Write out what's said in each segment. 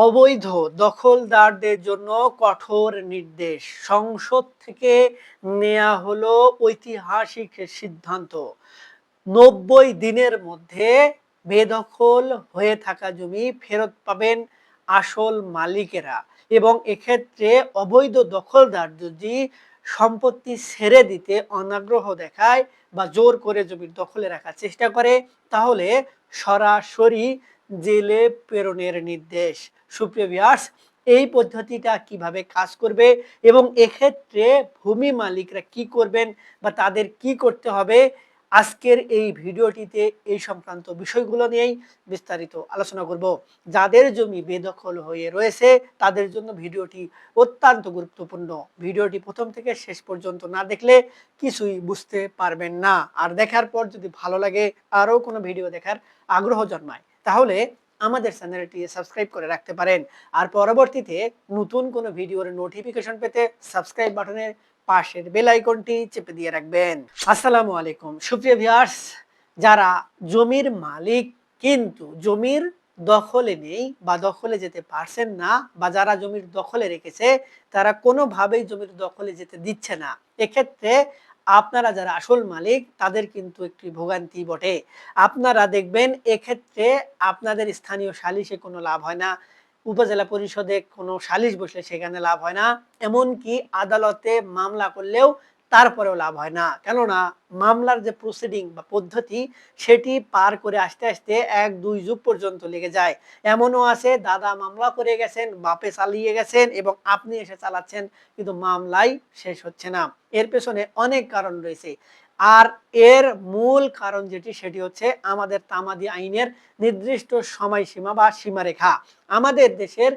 অবৈধ দখলদারদের জন্য কঠোর নির্দেশ সংসদ থেকে নেওয়া হলো ঐতিহাসিক সিদ্ধান্ত। ৯০ দিনের মধ্যে বেদখল হয়ে থাকা জমি ফেরত পাবেন আসল মালিকেরা এবং এক্ষেত্রে অবৈধ দখলদার যদি সম্পত্তি ছেড়ে দিতে অনাগ্রহ দেখায় বা জোর করে জমির দখলে রাখার চেষ্টা করে তাহলে সরাসরি জেলে প্রেরণের নির্দেশ। সুপ্রিয় ভিউয়ার্স, এই পদ্ধতিটা কিভাবে কাজ করবে এবং এক্ষেত্রে ভূমি মালিকরা কি করবেন বা তাদের কি করতে হবে, আজকের এই ভিডিওটিতে এই সংক্রান্ত বিষয়গুলো নিয়েই বিস্তারিত আলোচনা করব। যাদের জমি বেদখল হয়ে রয়েছে তাদের জন্য ভিডিওটি অত্যন্ত গুরুত্বপূর্ণ। ভিডিওটি প্রথম থেকে শেষ পর্যন্ত না দেখলে কিছুই বুঝতে পারবেন না। আর দেখার পর যদি ভালো লাগে, আরও কোনো ভিডিও দেখার আগ্রহ জন্মায়, তাহলে আমাদের চ্যানেলটি সাবস্ক্রাইব করে রাখতে পারেন। আর পরবর্তীতে নতুন কোনো ভিডিওর নোটিফিকেশন পেতে সাবস্ক্রাইব বাটনের পাশের বেল আইকনটি চেপে দিয়ে রাখবেন। আসসালামু আলাইকুম সুপ্রিয় ভিউয়ার্স, যারা জমির মালিক কিন্তু জমির দখলে নেই বা দখলে যেতে পারছেন না, বা যারা জমির দখলে রেখেছে তারা কোনোভাবেই জমির দখলে যেতে দিচ্ছে না, এক্ষেত্রে আপনারা যারা আসল মালিক তাদের কিন্তু একটি ভোগান্তি বটে। আপনারা দেখবেন এক্ষেত্রে আপনাদের স্থানীয় সালিশে কোনো লাভ হয় না, উপজেলা পরিষদে কোনো সালিশ বসলে সেখানে লাভ হয় না, এমনকি আদালতে মামলা করলেও তারপরেও লাভ হয় না। কেননা মামলার যে প্রসিডিং বা পদ্ধতি সেটি পার করে আসতে আসতে ১-২ যুগ পর্যন্ত লেগে যায়। এমনও আছে দাদা মামলা করে গেছেন, বাপে চালিয়ে গেছেন এবং আপনি এসে চালাচ্ছেন, কিন্তু মামলাই শেষ হচ্ছে না। এর পেছনে অনেক কারণ রয়েছে। আর এর মূল কারণ যেটি সেটি হচ্ছে আমাদের তামাদি আইনের নির্দিষ্ট সময়সীমা বা সীমারেখা। আমাদের দেশের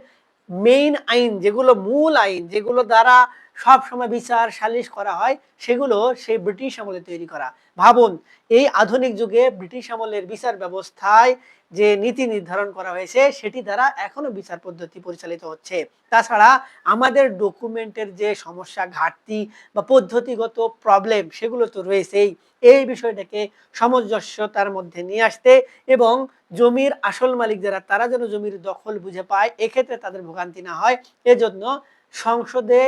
মেইন আইন যেগুলো, মূল আইন যেগুলো দ্বারা সব সময় বিচার সালিশ করা হয়, সেগুলো সেই ব্রিটিশ আমলে তৈরি করা। ভাবুন, এই আধুনিক যুগে ব্রিটিশ আমলের বিচার ব্যবস্থায় যে নীতি নির্ধারণ করা হয়েছে সেটি দ্বারা এখনো বিচার পদ্ধতি পরিচালিত হচ্ছে। তাছাড়া আমাদের ডকুমেন্টের যে সমস্যা, ঘাটতি বা পদ্ধতিগত প্রবলেম সেগুলো তো রয়েছেই। এই বিষয়টাকে সামঞ্জস্যতার মধ্যে নিয়ে আসতে এবং জমির আসল মালিক যারা তারা যেন জমির দখল বুঝে পায়, এক্ষেত্রে তাদের ভোগান্তি না হয়, এজন্য সংসদে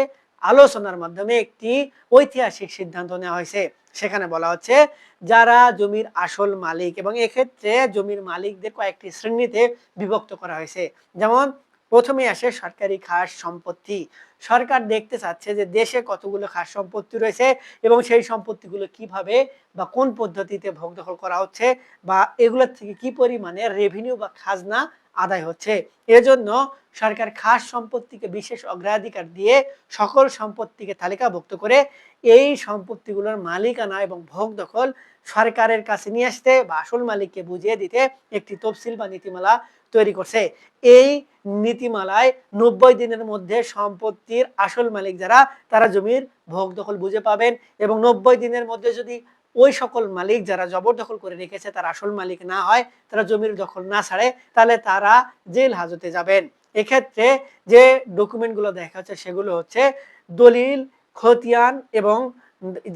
আলোচনার মাধ্যমে একটি ঐতিহাসিক সিদ্ধান্ত নেওয়া হয়েছে। সেখানে বলা হচ্ছে যারা জমির আসল মালিক, এবং এক্ষেত্রে জমির মালিকদের কয়েকটি শ্রেণীতে বিভক্ত করা হয়েছে। যেমন প্রথমে আসে সরকারি খাস সম্পত্তি। সরকার দেখতে চাচ্ছে যে দেশে কতগুলো খাস সম্পত্তি রয়েছে এবং সেই সম্পত্তিগুলো কিভাবে বা কোন পদ্ধতিতে ভোগ দখল করা হচ্ছে বা এগুলোর থেকে কি পরিমাণে রেভিনিউ বা খাজনা আদায় হচ্ছে। এজন্য সরকার খাস সম্পত্তিকে বিশেষ অগ্রাধিকার দিয়ে সকল সম্পত্তিকে তালিকাভুক্ত করে এই সম্পত্তিগুলোর মালিকানা এবং ভোগ দখল সরকারের কাছে নিয়ে আসতে বা আসল মালিককে বুঝিয়ে দিতে একটি তফসিল বা নীতিমালা তৈরি করছে। এই নীতিমালায় ৯০ দিনের মধ্যে সম্পত্তির আসল মালিক যারা তারা জমির ভোগ দখল বুঝে পাবেন, এবং ৯০ দিনের মধ্যে যদি ওই সকল মালিক যারা জবরদখল করে রেখেছে তারা আসল মালিক না হয়, তারা জমির দখল না ছাড়ে, তাহলে তারা জেল হাজতে যাবেন। এক্ষেত্রে যে ডকুমেন্টগুলো দেখা যাচ্ছে সেগুলো হচ্ছে দলিল, খতিয়ান এবং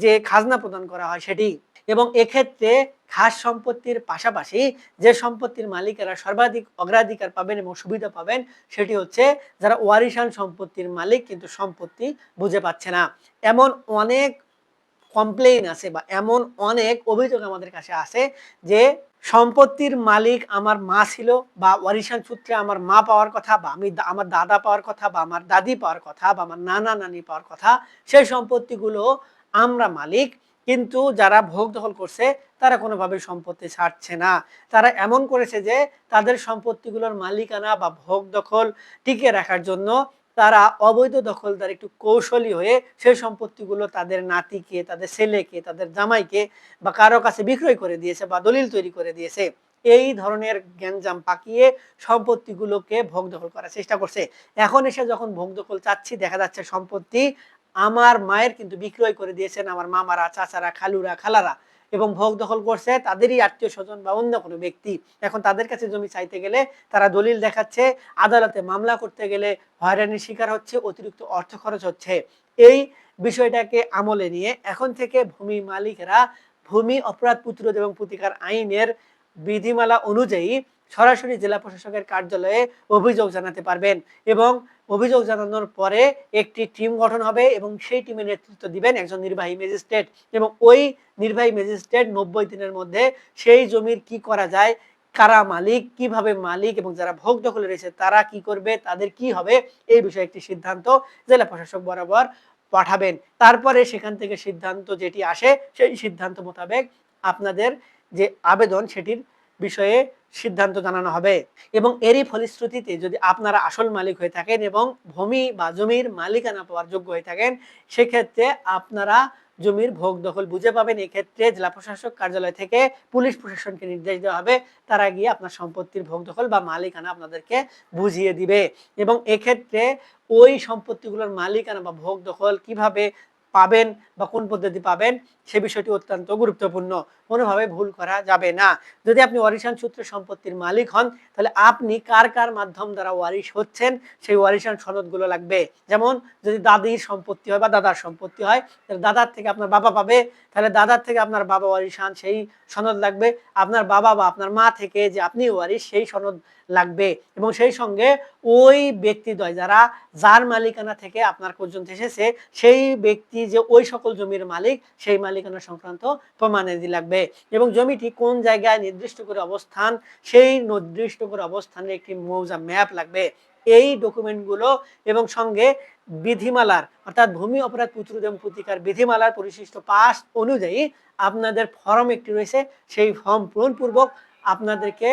যে খাজনা প্রদান করা হয় সেটি। এবং এক্ষেত্রে খাস সম্পত্তির পাশাপাশি যে সম্পত্তির মালিকেরা সর্বাধিক অগ্রাধিকার পাবেন এবং সুবিধা পাবেন সেটি হচ্ছে যারা ওয়ারিশান সম্পত্তির মালিক কিন্তু সম্পত্তি বুঝে পাচ্ছে না। এমন অনেক কমপ্লেইন আছে বা এমন অনেক অভিযোগ আমাদের কাছে আছে যে সম্পত্তির মালিক আমার মা ছিল, বা ওয়ারিশান সূত্রে আমার মা পাওয়ার কথা, বা আমার দাদা পাওয়ার কথা, বা আমার দাদি পাওয়ার কথা, বা আমার নানা নানি পাওয়ার কথা, সেই সম্পত্তিগুলো আমরা মালিক, কিন্তু যারা ভোগ দখল করছে তারা কোনোভাবে সম্পত্তি ছাড়ছে না। তারা এমন করেছে যে তাদের সম্পত্তিগুলোর মালিকানা বা ভোগ দখল টিকিয়ে রাখার জন্য তারা অবৈধ দখলদার একটু কৌশলী হয়ে সেই সম্পত্তিগুলো তাদের নাতিকে, তাদের ছেলেকে, তাদের জামাইকে বা কারো কাছে বিক্রয় করে দিয়েছে বা দলিল তৈরি করে দিয়েছে। এই ধরনের গ্যাঞ্জাম পাকিয়ে সম্পত্তিগুলোকে ভোগ দখল করার চেষ্টা করছে। এখন এসে যখন ভোগ দখল চাচ্ছি, দেখা যাচ্ছে সম্পত্তি আমার মায়ের কিন্তু বিক্রয় করে দিয়েছেন আমার মামারা, চাচারা, খালুরা, খালারা, এবং ভোগ দখল করছে তাদেরই আত্মীয় স্বজন বা অন্য কোনো ব্যক্তি। এখন তাদের কাছে জমি চাইতে গেলে তারা দলিল দেখাচ্ছে, আদালতে মামলা করতে গেলে হয়রানির শিকার হচ্ছে, অতিরিক্ত অর্থ খরচ হচ্ছে। এই বিষয়টাকে আমলে নিয়ে এখন থেকে ভূমি মালিকেরা ভূমি অপরাধ প্রতিরোধ এবং প্রতিকার আইনের বিধিমালা অনুযায়ী সরাসরি জেলা প্রশাসকের কার্যালয়ে অভিযোগ জানাতে পারবেন এবং অভিযোগ জানানোর পরে একটি টিম গঠন হবে এবং সেই টিমের নেতৃত্ব দিবেন একজন নির্বাহী ম্যাজিস্ট্রেট এবং ওই নির্বাহী ম্যাজিস্ট্রেট 90 দিনের মধ্যে সেই জমির কি করা যায়, কারা মালিক, কিভাবে মালিক এবং যারা ভোগ দখলে রয়েছে তারা কি করবে, তাদের কি হবে, এই বিষয়ে একটি সিদ্ধান্ত জেলা প্রশাসক বরাবর পাঠাবেন। তারপরে সেখান থেকে সিদ্ধান্ত যেটি আসে সেই সিদ্ধান্ত মোতাবেক আপনাদের যে আবেদন সেটির বিষয়ে সিদ্ধান্ত জানানো হবে এবং এরই ফলশ্রুতিতে যদি আপনারা আসল মালিক হয়ে থাকেন এবং ভূমি বা জমির মালিকানা পাওয়ার যোগ্য হয়ে থাকেন, সেক্ষেত্রে আপনারা জমির ভোগ দখল বুঝে পাবেন। এক্ষেত্রে জেলা প্রশাসক কার্যালয় থেকে পুলিশ প্রশাসনকে নির্দেশ দেওয়া হবে, তারা গিয়ে আপনার সম্পত্তির ভোগ দখল বা মালিকানা আপনাদেরকে বুঝিয়ে দিবে এবং এক্ষেত্রে ওই সম্পত্তিগুলোর মালিকানা বা ভোগ দখল কিভাবে পাবেন বা কোন পদ্ধতি পাবেন সে বিষয়টি অত্যন্ত গুরুত্বপূর্ণ, কোনোভাবে ভুল করা যাবে না। যদি আপনি ওয়ারিশান সূত্রে সম্পত্তির মালিক হন তাহলে আপনি কার কার মাধ্যম দ্বারা ওয়ারিশ হচ্ছেন সেই ওয়ারিশান সনদগুলো লাগবে। যেমন যদি দাদির সম্পত্তি হয় বা দাদার সম্পত্তি হয় তাহলে দাদার থেকে আপনার বাবা পাবে, তাহলে দাদার থেকে আপনার বাবা ওয়ারিশান সেই সনদ লাগবে, আপনার বাবা বা আপনার মা থেকে যে আপনি ওয়ারিশ সেই সনদ লাগবে এবং সেই সঙ্গে ওই ব্যক্তিদ্বয় যার মালিকানা থেকে আপনার পর্যন্ত এসেছে সেই ব্যক্তি যে ওই সকল জমির মালিক সেই মালিকানা সংক্রান্ত প্রমাণাদি লাগবে এবং জমিটি কোন জায়গায় নির্দিষ্ট করে অবস্থান সেই নির্দিষ্ট করে অবস্থানের একটি মৌজা ম্যাপ লাগবে। এই ডকুমেন্টগুলো এবং সঙ্গে বিধিমালার অর্থাৎ ভূমি অপরাধ প্রতিরোধ এবং প্রতিকার বিধিমালার পরিশিষ্ট পাস অনুযায়ী আপনাদের ফর্ম একটি রয়েছে, সেই ফর্ম পূরণপূর্বক আপনাদেরকে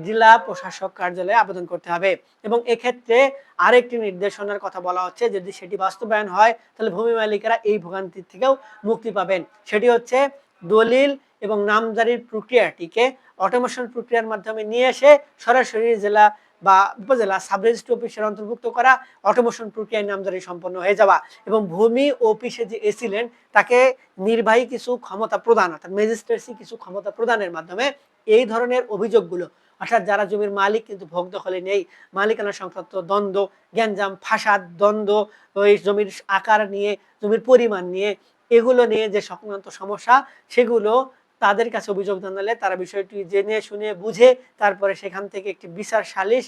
জেলা প্রশাসক কার্যালয়ে আবেদন করতে হবে এবং এক্ষেত্রে আরেকটি নির্দেশনার কথা বলা হচ্ছে, যদি সেটি বাস্তবায়ন হয় তাহলে ভূমি মালিকেরা এই ভোগান্তি থেকেও মুক্তি পাবেন। সেটি হচ্ছে দলিল এবং নামজারির প্রক্রিয়াটিকে অটোমেশন প্রক্রিয়ার মাধ্যমে নিয়ে এসে সরাসরি জেলা বা উপজেলা সাব রেজিস্ট্রি অফিসের অন্তর্ভুক্ত করা, অটোমেশন প্রক্রিয়ায় নামজারি সম্পন্ন হয়ে যাওয়া এবং ভূমি অফিসে যে এসিলেন্ট তাকে নির্বাহী কিছু ক্ষমতা প্রদান অর্থাৎ ম্যাজিস্ট্রেসি কিছু ক্ষমতা প্রদানের মাধ্যমে এই ধরনের অভিযোগগুলো অর্থাৎ যারা জমির মালিক কিন্তু ভোগ দখলে নেই, মালিকানা সংক্রান্ত দ্বন্দ্ব, গ্যাঞ্জাম, ফাসাদ, দ্বন্দ্ব, ওই জমির আকার নিয়ে, জমির পরিমাণ নিয়ে, এগুলো নিয়ে যে সংক্রান্ত সমস্যা সেগুলো তাদের কাছে অভিযোগ জানালে তারা বিষয়টি জেনে শুনে বুঝে তারপরে সেখান থেকে একটি বিচার সালিশ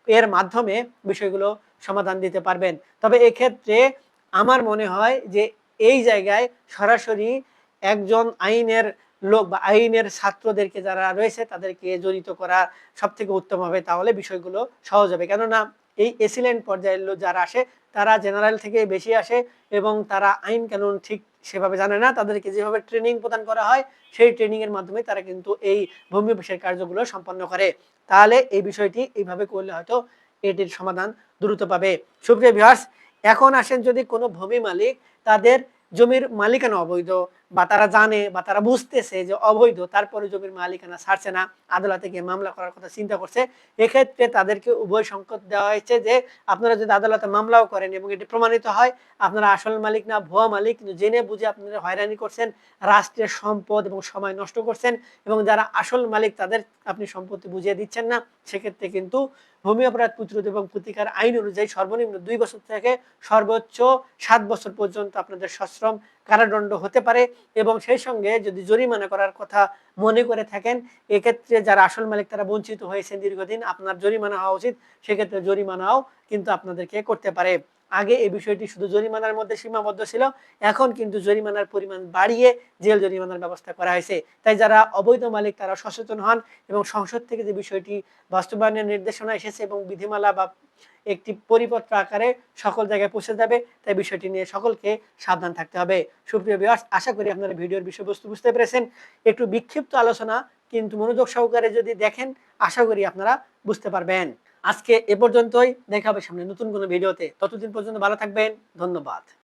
এর মাধ্যমে বিষয়গুলো সমাধান দিতে পারবেন। তবে এক্ষেত্রে আমার মনে হয় যে এই জায়গায় সরাসরি একজন আইনের লোক বা আইনের ছাত্রদেরকে যারা রয়েছে তাদেরকে জড়িত করা সব থেকে উত্তম হবে, তাহলে বিষয়গুলো সহজ হবে। কেননা এই এসিলেন্ট পর্যায়ের লোক যারা আসে তারা জেনারেল থেকে বেশি আসে এবং তারা আইন কানুন ঠিক সেভাবে জানে না, তাদেরকে যেভাবে ট্রেনিং প্রদান করা হয় সেই ট্রেনিং এর মাধ্যমে তারা কিন্তু এই ভূমি অফিসের কার্যগুলো সম্পন্ন করে। তাহলে এই বিষয়টি এইভাবে করলে হয়তো এটির সমাধান দ্রুত পাবে। সুপ্রিয় ভিউয়ার্স, এখন আসেন যদি কোনো ভূমি মালিক তাদের জমির মালিকানা অবৈধ বা তারা জানে বা তারা বুঝতেছে যে অবৈধ, তারপরে জমির মালিকানা ছাড়ছে না, আদালতে গিয়ে মামলা করার কথা চিন্তা করছে, এক্ষেত্রে তাদেরকে উভয় সংকেত দেওয়া হয়েছে যে আপনারা যদি আদালতে মামলাও করেন এবং এটি প্রমাণিত হয় আপনারা আসল মালিক না ভুয়া মালিক, কিন্তু জেনে বুঝে আপনারা হয়রানি করছেন, রাষ্ট্রের সম্পদ এবং সময় নষ্ট করছেন এবং যারা আসল মালিক তাদের আপনি সম্পত্তি বুঝিয়ে দিচ্ছেন না, সেক্ষেত্রে কিন্তু ভূমি অপরাধ প্রতিরোধ এবং প্রতিকার আইন অনুযায়ী সর্বনিম্ন 2 বছর থেকে সর্বোচ্চ 7 বছর পর্যন্ত আপনাদের সশ্রম কারাদণ্ড হতে পারে এবং সেই সঙ্গে যদি জরিমানা করার কথা মনে করে থাকেন, এক্ষেত্রে যারা আসল মালিক তারা বঞ্চিত হয়েছেন দীর্ঘদিন, আপনার জরিমানা হওয়া উচিত, সেক্ষেত্রে জরিমানাও কিন্তু আপনাদেরকে করতে পারে। আগে এই বিষয়টি শুধু জরিমানার মধ্যে সীমাবদ্ধ ছিল, এখন কিন্তু জরিমানার পরিমাণ বাড়িয়ে জেল জরিমানার ব্যবস্থা করা হয়েছে। তাই যারা অবৈধ মালিক তারা সচেতন হন এবং সংসদ থেকে যে বিষয়টি বাস্তবায়নের নির্দেশনা এসেছে এবং বিধিমালা বা একটি পরিপত্র আকারে সকল জায়গায় পৌঁছে যাবে, তাই বিষয়টি নিয়ে সকলকে সাবধান থাকতে হবে। সুপ্রিয় ভিউয়ার্স, আশা করি আপনারা ভিডিওর বিষয়বস্তু বুঝতে পেরেছেন। একটু বিক্ষিপ্ত আলোচনা, কিন্তু মনোযোগ সহকারে যদি দেখেন আশা করি আপনারা বুঝতে পারবেন। আজকে এ পর্যন্তই, দেখা হবে সামনে নতুন কোনো ভিডিওতে। ততদিন পর্যন্ত ভালো থাকবেন, ধন্যবাদ।